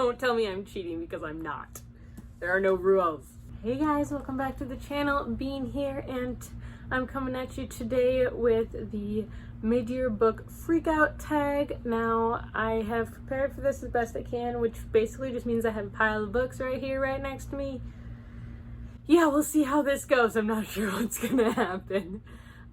Don't tell me I'm cheating because I'm not. There are no rules. Hey guys, welcome back to the channel. Bean here, and I'm coming at you today with the Mid-Year Book Freakout Tag. Now, I have prepared for this as best I can, which basically just means I have a pile of books right here, right next to me. Yeah, we'll see how this goes. I'm not sure what's gonna happen.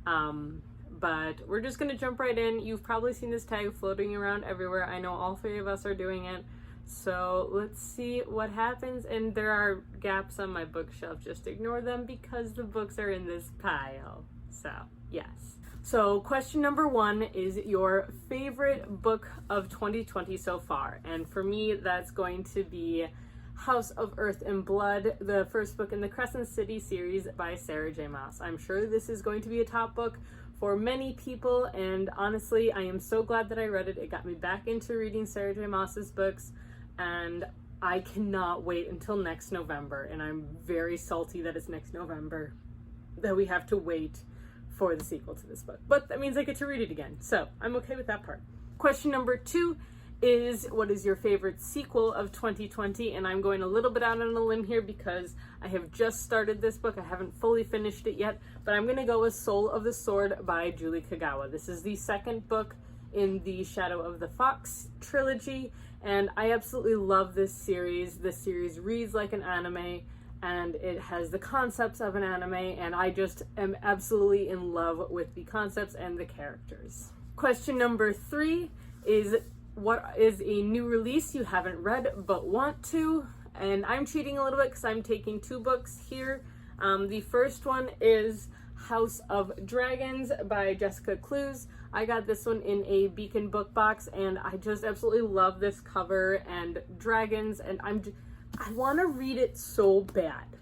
But we're just gonna jump right in. You've probably seen this tag floating around everywhere. I know all three of us are doing it. So let's see what happens. And there are gaps on my bookshelf. Just ignore them because the books are in this pile. So, yes. So question number 1 is your favorite book of 2020 so far. And for me, that's going to be House of Earth and Blood, the first book in the Crescent City series by Sarah J. Maas. I'm sure this is going to be a top book for many people, and honestly, I am so glad that I read it. It got me back into reading Sarah J. Maas's books, and I cannot wait until next November, and I'm very salty that it's next November, that we have to wait for the sequel to this book. But that means I get to read it again, so I'm okay with that part. Question number 2 is, what is your favorite sequel of 2020? And I'm going a little bit out on a limb here because I have just started this book. I haven't fully finished it yet, but I'm going to go with Soul of the Sword by Julie Kagawa. This is the second book in the Shadow of the Fox trilogy, and I absolutely love this series. This series reads like an anime, and it has the concepts of an anime, and I just am absolutely in love with the concepts and the characters. Question number 3 is, what is a new release you haven't read but want to? And I'm cheating a little bit because I'm taking 2 books here. The first one is House of Dragons by Jessica Clues. I got this one in a Beacon book box, and I just absolutely love this cover and dragons, and I want to read it so bad.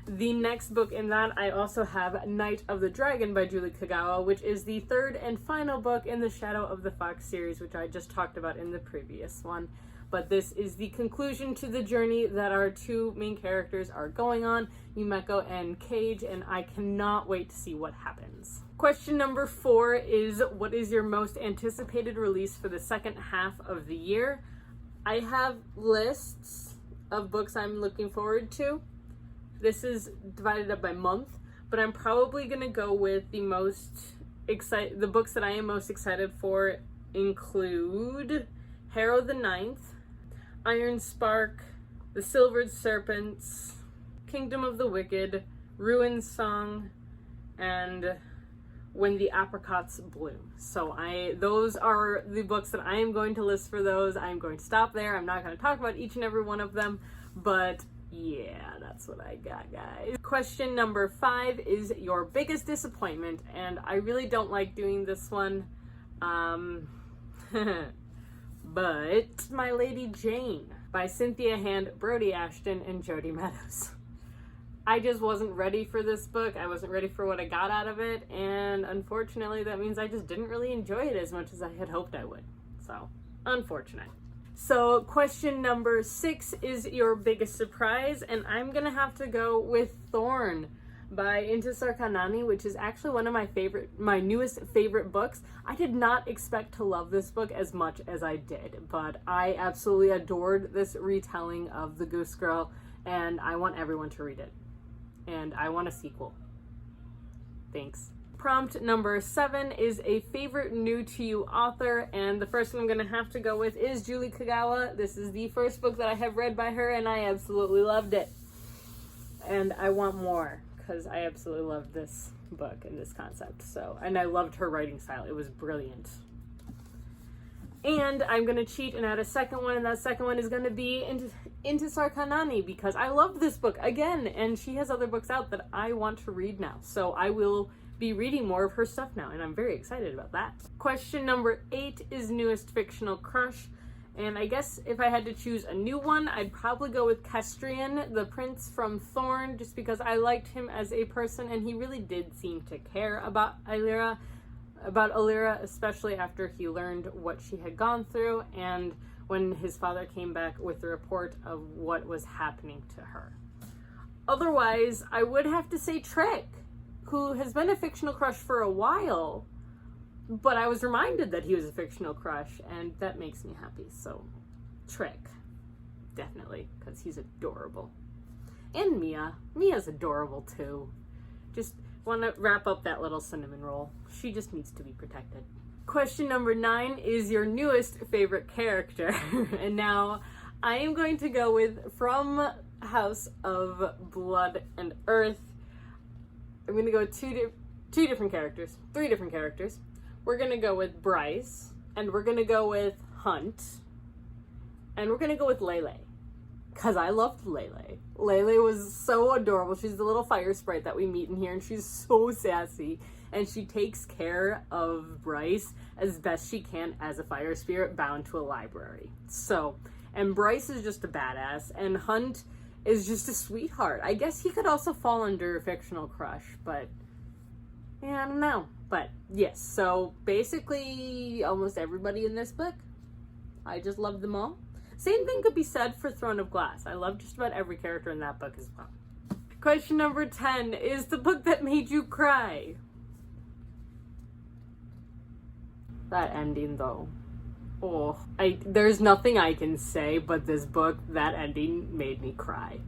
The next book in that, I also have Night of the Dragon by Julie Kagawa, which is the third and final book in the Shadow of the Fox series, which I just talked about in the previous one. But this is the conclusion to the journey that our 2 main characters are going on, Yumeko and Cage, and I cannot wait to see what happens. Question number 4 is, what is your most anticipated release for the second half of the year? I have lists of books I'm looking forward to. This is divided up by month, but I'm probably gonna go with the books that I am most excited for include Harrow the Ninth, Iron Spark, The Silvered Serpents, Kingdom of the Wicked, Ruin Song, and When the Apricots Bloom. So those are the books that I am going to list for those. I'm going to stop there. I'm not going to talk about each and every one of them, but yeah, that's what I got, guys. Question number 5 is your biggest disappointment, and I really don't like doing this one, but My Lady Jane by Cynthia Hand, Brody Ashton, and Jodi Meadows. I just wasn't ready for this book. I wasn't ready for what I got out of it, and unfortunately that means I just didn't really enjoy it as much as I had hoped I would. So, unfortunate. So question number 6 is your biggest surprise, and I'm gonna have to go with Thorn by Intisar Kanani, which is actually one of my newest favorite books. I did not expect to love this book as much as I did, but I absolutely adored this retelling of The Goose Girl, and I want everyone to read it. And I want a sequel. Thanks. Prompt number 7 is a favorite new to you author, and the first one I'm gonna have to go with is Julie Kagawa. This is the first book that I have read by her, and I absolutely loved it. And I want more, because I absolutely loved this book and this concept. And I loved her writing style. It was brilliant. And I'm gonna cheat and add a second one, and that second one is gonna be Intisar Kanani, because I love this book again, and she has other books out that I want to read now. So I will be reading more of her stuff now, and I'm very excited about that. Question number 8 is newest fictional crush, and I guess if I had to choose a new one, I'd probably go with Castrian, the prince from Thorn, just because I liked him as a person, and he really did seem to care about Alira, especially after he learned what she had gone through, and when his father came back with the report of what was happening to her. Otherwise, I would have to say Trick, who has been a fictional crush for a while, but I was reminded that he was a fictional crush, and that makes me happy. So, Trick. definitely, because he's adorable. And Mia's adorable too. Just want to wrap up that little cinnamon roll. She just needs to be protected. Question number 9 is your newest favorite character. And now I am going to go with, from House of Blood and Earth, I'm going to go three different characters. We're going to go with Bryce, and we're going to go with Hunt, and we're going to go with Lele. Because I loved Lele. Lele was so adorable. She's the little fire sprite that we meet in here, and she's so sassy. And she takes care of Bryce as best she can as a fire spirit bound to a library. So, and Bryce is just a badass, and Hunt is just a sweetheart. I guess he could also fall under a fictional crush, but yeah, I don't know. But yes, so basically almost everybody in this book, I just love them all. Same thing could be said for Throne of Glass. I love just about every character in that book as well. Question number 10 is the book that made you cry. That ending though. Oh, there's nothing I can say, but this book, that ending made me cry.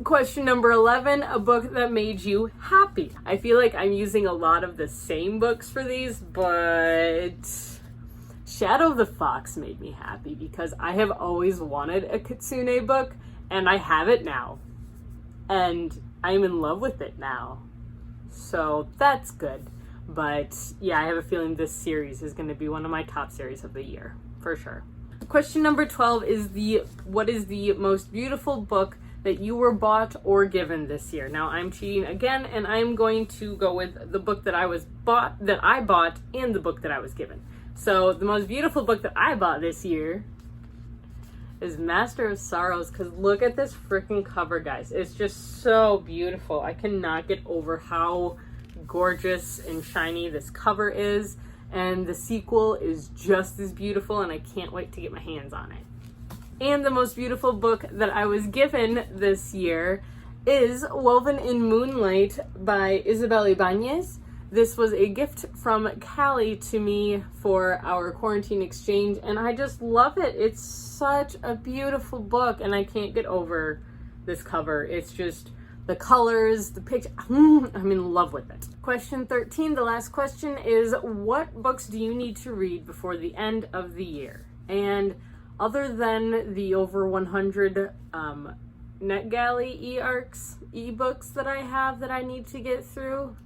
Question number 11, a book that made you happy. I feel like I'm using a lot of the same books for these, but Shadow of the Fox made me happy because I have always wanted a Kitsune book, and I have it now. And I'm in love with it now. So that's good. But yeah, I have a feeling this series is going to be one of my top series of the year, for sure. Question number 12 is what is the most beautiful book that you were bought or given this year? Now I'm cheating again, and I'm going to go with the book that I bought, and the book that I was given. So the most beautiful book that I bought this year is Master of Sorrows, because look at this freaking cover, guys. It's just so beautiful. I cannot get over how gorgeous and shiny this cover is, and the sequel is just as beautiful, and I can't wait to get my hands on it. And the most beautiful book that I was given this year is Woven in Moonlight by Isabel Ibanez. This was a gift from Callie to me for our quarantine exchange, and I just love it. It's such a beautiful book, and I can't get over this cover. It's just the colors, the picture. I'm in love with it. Question 13, the last question, is what books do you need to read before the end of the year? And other than the over 100 NetGalley ebooks that I have that I need to get through,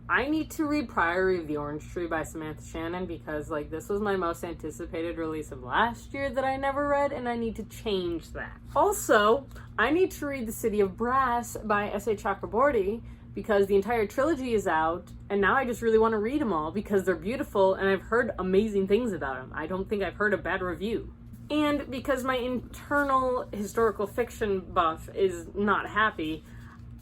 I need to read Priory of the Orange Tree by Samantha Shannon, because like this was my most anticipated release of last year that I never read, and I need to change that. Also, I need to read The City of Brass by S.A. Chakraborty, because the entire trilogy is out, and now I just really want to read them all because they're beautiful, and I've heard amazing things about them. I don't think I've heard a bad review. And because my internal historical fiction buff is not happy,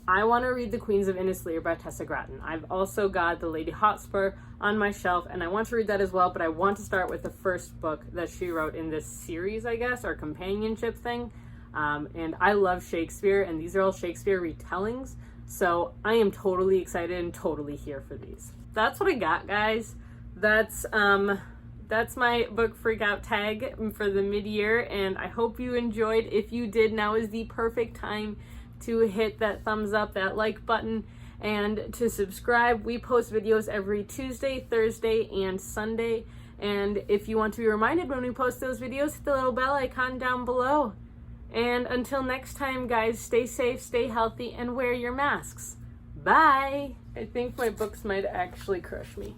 I want to read The Queens of Innisleer by Tessa Gratton. I've also got The Lady Hotspur on my shelf, and I want to read that as well, but I want to start with the first book that she wrote in this series, I guess, or companionship thing. And I love Shakespeare, and these are all Shakespeare retellings, so I am totally excited and totally here for these. That's what I got, guys. That's my book freakout tag for the mid-year, and I hope you enjoyed. If you did, now is the perfect time to hit that thumbs up, that like button, and to subscribe. We post videos every Tuesday, Thursday, and Sunday. And if you want to be reminded when we post those videos, hit the little bell icon down below. And until next time, guys, stay safe, stay healthy, and wear your masks. Bye! I think my books might actually crush me.